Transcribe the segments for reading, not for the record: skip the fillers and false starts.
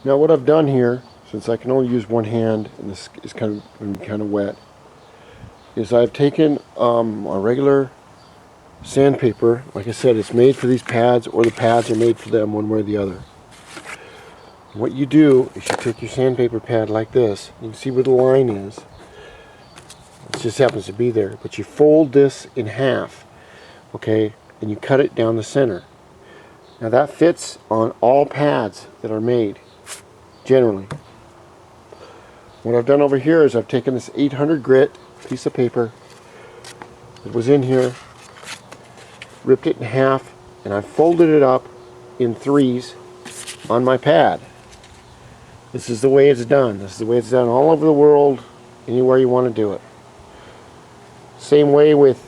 Now what I've done here, since I can only use one hand and this is kind of wet, is I've taken a regular sandpaper. Like I said, it's made for these pads, or the pads are made for them, one way or the other. What you do is you take your sandpaper pad like this. You can see where the line is. It just happens to be there. But you fold this in half, okay, and you cut it down the center. Now that fits on all pads that are made, generally. What I've done over here is I've taken this 800 grit piece of paper that was in here, ripped it in half, and I folded it up in threes on my pad. This is the way it's done. This is the way it's done all over the world, anywhere you want to do it. Same way with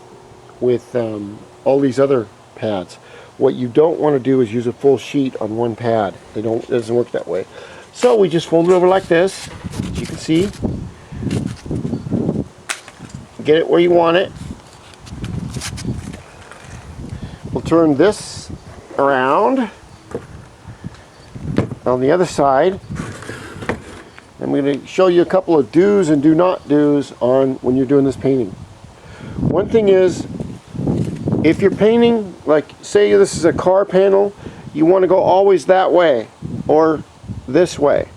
all these other pads. What you don't want to do is use a full sheet on one pad. It doesn't work that way. So we just fold it over like this, as you can see. Get it where you want it. We'll turn this around on the other side. I'm going to show you a couple of do's and do not do's on when you're doing this painting. One thing is, if you're painting, like say this is a car panel, you want to go always that way or this way.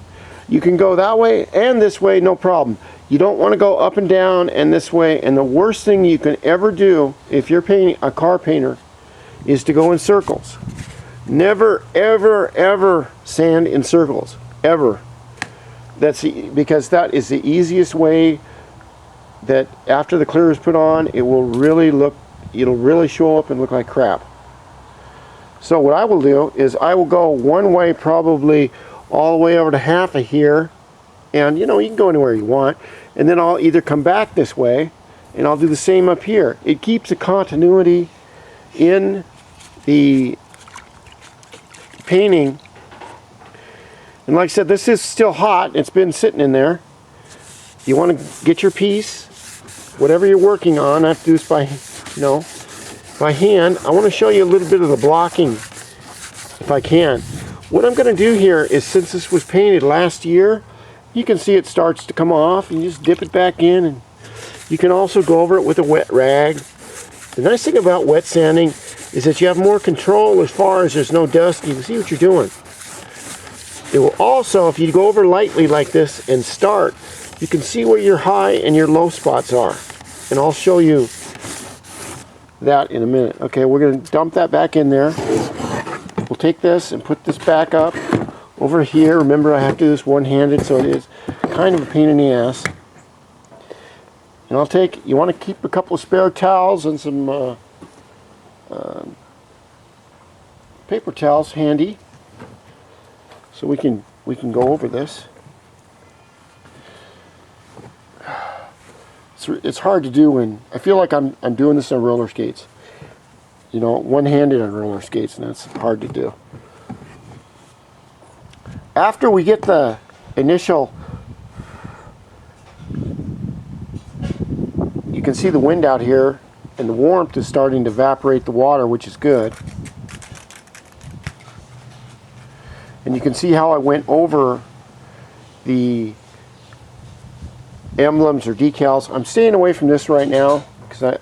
You can go that way and this way, no problem. You don't want to go up and down and this way. And the worst thing you can ever do if you're painting a car painter is to go in circles. Never, ever, ever sand in circles, ever. Because that is the easiest way that after the clear is put on, it'll really show up and look like crap. So what I will do is I will go one way, probably all the way over to half of here, and you can go anywhere you want, and then I'll either come back this way and I'll do the same up here. It keeps a continuity in the painting. And like I said, this is still hot. It's been sitting in there. You want to get your piece, whatever you're working on. I have to do this by hand. I want to show you a little bit of the blocking, if I can. What I'm going to do here is, since this was painted last year, you can see it starts to come off, and you just dip it back in, and you can also go over it with a wet rag. The nice thing about wet sanding is that you have more control as far as there's no dust. You can see what you're doing. It will also, if you go over lightly like this and start, you can see where your high and your low spots are. And I'll show you that in a minute. Okay, we're going to dump that back in there. We'll take this and put this back up over here. Remember, I have to do this one-handed, so it is kind of a pain in the ass. And you want to keep a couple of spare towels and some paper towels handy, so we can go over this. It's hard to do when I feel like I'm doing this on roller skates. One-handed on roller skates, and that's hard to do. After we get the initial, you can see the wind out here, and the warmth is starting to evaporate the water, which is good. And you can see how I went over the emblems or decals. I'm staying away from this right now because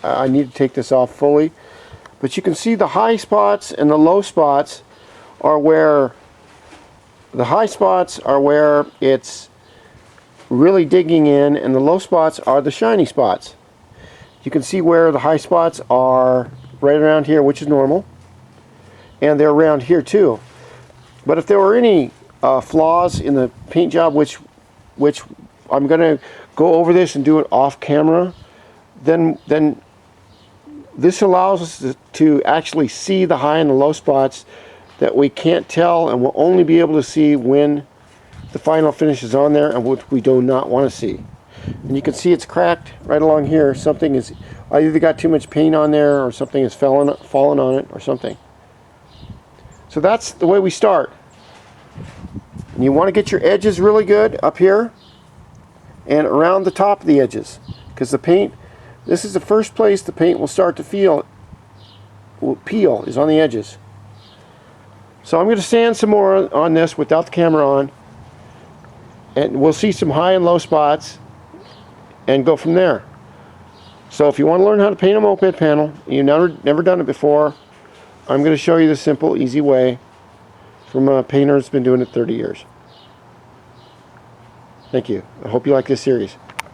I need to take this off fully. But you can see the high spots and the low spots are where it's really digging in, and the low spots are the shiny spots. You can see where the high spots are right around here, which is normal, and they're around here too. But if there were any flaws in the paint job, which I'm going to go over this and do it off camera, then this allows us to actually see the high and the low spots that we can't tell, and we'll only be able to see when the final finish is on there, and which we do not want to see. And you can see it's cracked right along here. I either got too much paint on there, or something has fallen on it, or something. So that's the way we start. And you want to get your edges really good up here and around the top of the edges, because the paint, this is the first place the paint will start to peel, is on the edges. So I'm going to sand some more on this without the camera on, and we'll see some high and low spots and go from there. So if you want to learn how to paint a moped panel, you've never done it before, I'm going to show you the simple, easy way from a painter that's been doing it 30 years. Thank you. I hope you like this series.